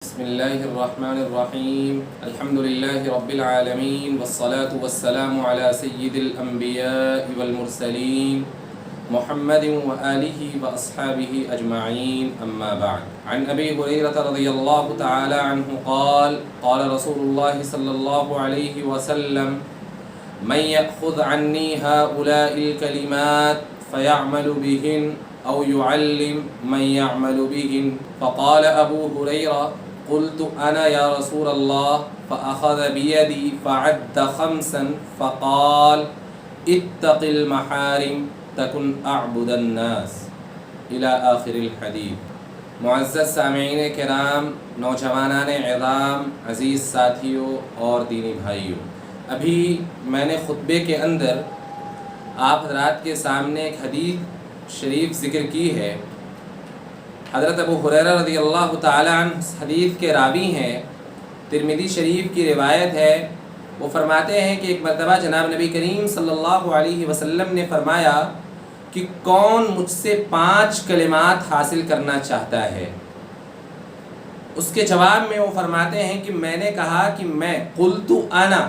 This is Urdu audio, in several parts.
بسم الله الرحمن الرحيم الحمد لله رب العالمين والصلاة والسلام على سيد الأنبياء والمرسلين محمد وآله وأصحابه أجمعين أما بعد عن أبي هريرة رضي الله تعالى عنه قال قال رسول الله صلى الله عليه وسلم من يأخذ عني هؤلاء الكلمات فيعمل بهن أو يعلم من يعمل بهن فقال أبو هريرة قلت أنا يا رسول الله فأخذ بيدي فعد خمسا فقال اتق المحارم تكن أعبد الناس إلى آخر الحديث. معزز سامعین کرام، نوجوانان عظام، عزیز ساتھیوں اور دینی بھائیوں، ابھی میں نے خطبے کے اندر آپ حضرات کے سامنے ایک حدیث شریف ذکر کی ہے. حضرت ابو ہریرہ رضی اللہ تعالی عنہ اس حدیث کے راوی ہیں. ترمذی شریف کی روایت ہے. وہ فرماتے ہیں کہ ایک مرتبہ جناب نبی کریم صلی اللہ علیہ وسلم نے فرمایا کہ کون مجھ سے 5 کلمات حاصل کرنا چاہتا ہے. اس کے جواب میں وہ فرماتے ہیں کہ میں نے کہا کہ قلت انا،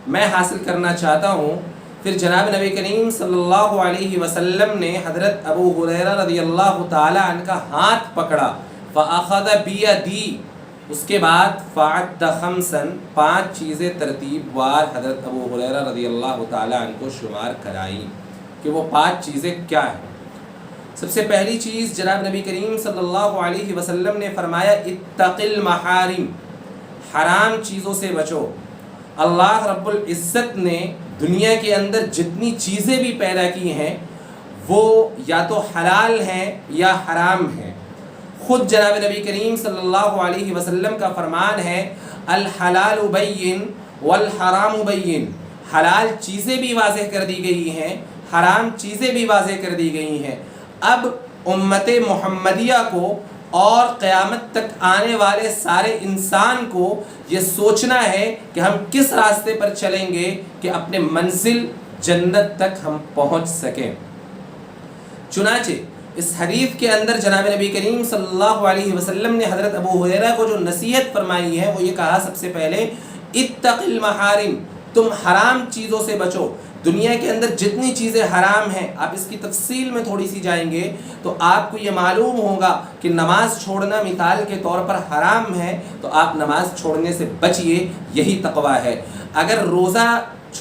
میں حاصل کرنا چاہتا ہوں. پھر جناب نبی کریم صلی اللہ علیہ وسلم نے حضرت ابو ہریرہ رضی اللہ تعالی عنہ کا ہاتھ پکڑا. فاخذ بیدی، اس کے بعد فعد خمسا، 5 چیزیں ترتیب وار حضرت ابو ہریرہ رضی اللہ تعالی عنہ کو شمار کرائی کہ وہ 5 چیزیں کیا ہیں. سب سے پہلی چیز جناب نبی کریم صلی اللہ علیہ وسلم نے فرمایا اتق المحارم، حرام چیزوں سے بچو. اللہ رب العزت نے دنیا کے اندر جتنی چیزیں بھی پیدا کی ہیں وہ یا تو حلال ہیں یا حرام ہیں. خود جناب نبی کریم صلی اللہ علیہ وسلم کا فرمان ہے الحلال بین والحرام بین، حلال چیزیں بھی واضح کر دی گئی ہیں، حرام چیزیں بھی واضح کر دی گئی ہیں. اب امت محمدیہ کو اور قیامت تک آنے والے سارے انسان کو یہ سوچنا ہے کہ ہم کس راستے پر چلیں گے کہ اپنے منزل جنت تک ہم پہنچ سکیں. چنانچہ اس حدیث کے اندر جناب نبی کریم صلی اللہ علیہ وسلم نے حضرت ابو ہریرہ کو جو نصیحت فرمائی ہے وہ یہ کہا سب سے پہلے اتق المحارم، تم حرام چیزوں سے بچو. دنیا کے اندر جتنی چیزیں حرام ہیں، آپ اس کی تفصیل میں تھوڑی سی جائیں گے تو آپ کو یہ معلوم ہوگا کہ نماز چھوڑنا مثال کے طور پر حرام ہے تو آپ نماز چھوڑنے سے بچیے، یہی تقویٰ ہے. اگر روزہ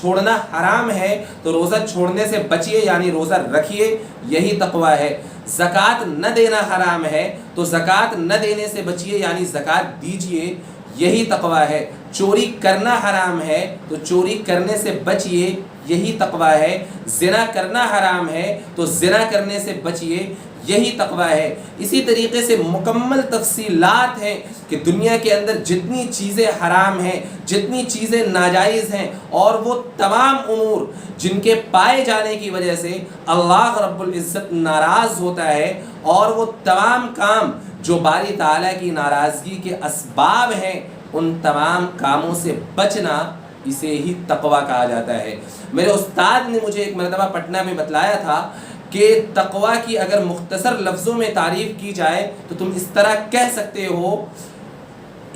چھوڑنا حرام ہے تو روزہ چھوڑنے سے بچیے، یعنی روزہ رکھیے، یہی تقویٰ ہے. زکوٰۃ نہ دینا حرام ہے تو زکوٰۃ نہ دینے سے بچیے، یعنی زکوٰۃ دیجیے، یہی تقویٰ ہے. چوری کرنا حرام ہے تو چوری کرنے سے بچیے، یہی تقویٰ ہے. زنا کرنا حرام ہے تو زنا کرنے سے بچیے، یہی تقویٰ ہے. اسی طریقے سے مکمل تفصیلات ہیں کہ دنیا کے اندر جتنی چیزیں حرام ہیں، جتنی چیزیں ناجائز ہیں، اور وہ تمام امور جن کے پائے جانے کی وجہ سے اللہ رب العزت ناراض ہوتا ہے، اور وہ تمام کام جو باری تعالیٰ کی ناراضگی کے اسباب ہیں، ان تمام کاموں سے بچنا، اسے ہی تقویٰ کہا جاتا ہے. میرے استاد نے مجھے ایک مرتبہ پٹنہ میں بتلایا تھا کہ تقویٰ کی اگر مختصر لفظوں میں تعریف کی جائے تو تم اس طرح کہہ سکتے ہو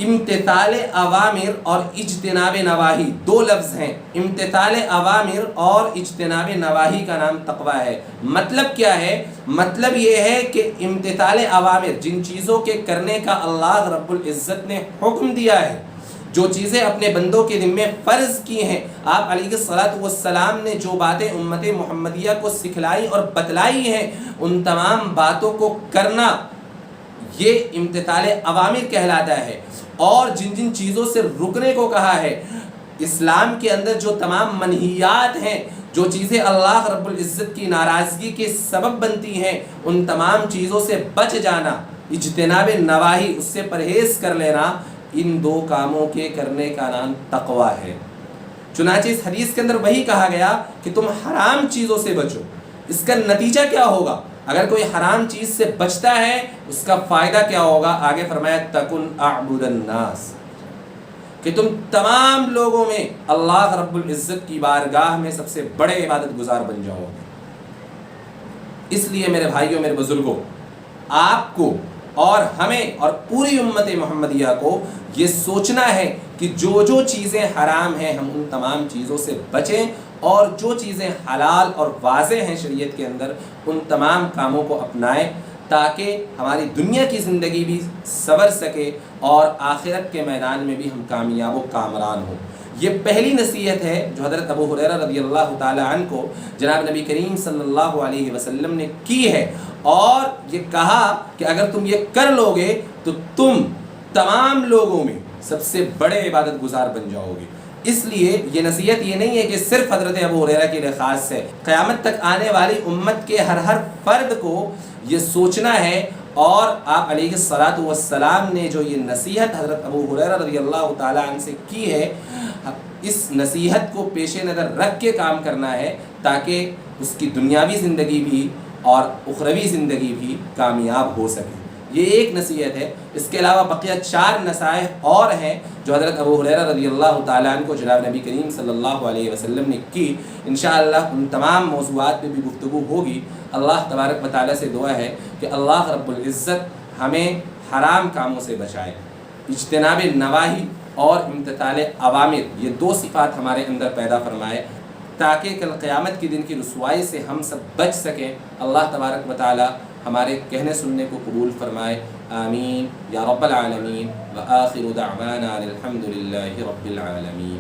امتثال اوامر اور اجتناب نواہی. 2 لفظ ہیں، امتثال اوامر اور اجتناب نواہی کا نام تقویٰ ہے. مطلب کیا ہے؟ مطلب یہ ہے کہ امتثال اوامر، جن چیزوں کے کرنے کا اللہ رب العزت نے حکم دیا ہے، جو چیزیں اپنے بندوں کے ذمہ فرض کی ہیں، آپ علیہ الصلوۃ والسلام نے جو باتیں امت محمدیہ کو سکھلائی اور بتلائی ہیں، ان تمام باتوں کو کرنا یہ امتثال اوامر کہلاتا ہے. اور جن جن چیزوں سے رکنے کو کہا ہے، اسلام کے اندر جو تمام منہیات ہیں، جو چیزیں اللہ رب العزت کی ناراضگی کے سبب بنتی ہیں، ان تمام چیزوں سے بچ جانا، اجتناب نواہی، اس سے پرہیز کر لینا، ان 2 کاموں کے کرنے کا نام تقویٰ ہے. چنانچہ اس حدیث کے اندر وہی کہا گیا کہ تم حرام چیزوں سے بچو. اس کا نتیجہ کیا ہوگا؟ اگر کوئی حرام چیز سے بچتا ہے اس کا فائدہ کیا ہوگا؟ آگے فرمایا تکن اعبد الناس، کہ تم تمام لوگوں میں اللہ رب العزت کی بارگاہ میں سب سے بڑے عبادت گزار بن جاؤ. اس لیے میرے بھائیوں، میرے بزرگوں، آپ کو اور ہمیں اور پوری امت محمدیہ کو یہ سوچنا ہے کہ جو جو چیزیں حرام ہیں ہم ان تمام چیزوں سے بچیں، اور جو چیزیں حلال اور واضح ہیں شریعت کے اندر ان تمام کاموں کو اپنائیں، تاکہ ہماری دنیا کی زندگی بھی سنور سکے اور آخرت کے میدان میں بھی ہم کامیاب و کامران ہوں۔ یہ پہلی نصیحت ہے جو حضرت ابو ہریرہ رضی اللہ تعالی عنہ کو جناب نبی کریم صلی اللہ علیہ وسلم نے کی ہے، اور یہ کہا کہ اگر تم یہ کر لو گے تو تم تمام لوگوں میں سب سے بڑے عبادت گزار بن جاؤ گے۔ اس لیے یہ نصیحت یہ نہیں ہے کہ صرف حضرت ابو ہریرہ کے لیے خاص ہے، قیامت تک آنے والی امت کے ہر فرد کو یہ سوچنا ہے۔ اور آپ علیہ الصلاۃ والسلام نے جو یہ نصیحت حضرت ابو ہریرہ رضی اللہ تعالیٰ عنہ سے کی ہے، اس نصیحت کو پیش نظر رکھ کے کام کرنا ہے تاکہ اس کی دنیاوی زندگی بھی اور اخروی زندگی بھی کامیاب ہو سکے۔ یہ ایک نصیحت ہے۔ اس کے علاوہ بقیہ 4 نصائح اور ہیں جو حضرت ابو ہریرہ رضی اللہ تعالیٰ عنہ کو جناب نبی کریم صلی اللہ علیہ وسلم نے کی۔ انشاءاللہ ان تمام موضوعات پہ بھی گفتگو ہوگی۔ اللہ تبارک و تعالیٰ سے دعا ہے کہ اللہ رب العزت ہمیں حرام کاموں سے بچائے، اجتناب نواہی اور امتثال اوامر، یہ 2 صفات ہمارے اندر پیدا فرمائے تاکہ کل قیامت کے دن کی رسوائی سے ہم سب بچ سکیں۔ اللہ تبارک و تعالیٰ ہمارے کہنے سننے کو قبول فرمائے، آمین یا رب العالمین، وآخر دعوانا الحمد للہ رب العالمین۔